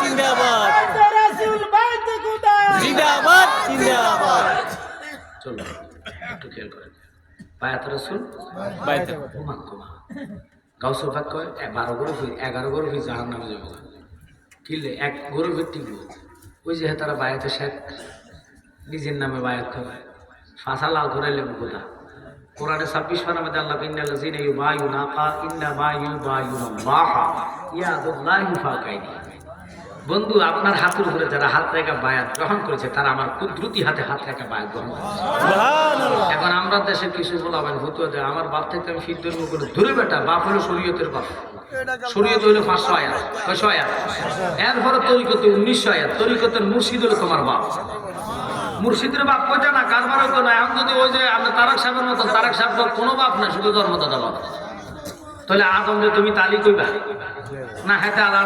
জিন্দাবাদ রাসূল বাইতে খোদা জিন্দাবাদ জিন্দাবাদ চলো একটু খেয়াল করেন বায়াত রাসূল বাইতে ঘুমা গাউসুল পাক কয় 12 গরু 11 গরু জাহান্নামে যাবে কিলে এক গরু টিকব ওই যে তারা বায়াতে শেখ নিজের নামে বায়াত করে ফাঁসা লাল করে লেবু কোথা কোরআনে 26 পারা মধ্যে আল্লাহ ইন্নাল্লাযিনা ইউবায়ুনাকা ইন্নামা ইউবায়ুনাল্লাহা ইয়াদুল্লাহি ফাকাইনি বন্ধু আপনার হাতের উপরে যারা হাত রেখা বায়াত গ্রহণ করেছে তারা আমার কুদরতি হাতে হাত রেখা বায়াত গ্রহণ করেছে সুবহানাল্লাহ এখন আমরা দেশে কিছু বলাবেন ফতুয়া দেয় আমার বাপ থেকে আমি শীত ধর্ম করে ধরে বেটা বাপ হলো শরীয়তের বাপ শরীয়ত হইলো 500 আয়াত 600 আয়াত এরপরে তরিকতে 1900 আয়াত তরিকতের মুর্শিদ হলো তোমার বাপ মুর্শিদের বাপ কইটা না কারবারও তো না এখন যদি ওই যে আমরা তারাক সাহেবের মতো তারাক সাহেব কোনো বাপ না শুধু ধর্মদাতা বাপ তাহলে আদম যে তুমি তালি কইবা না হেতে আদম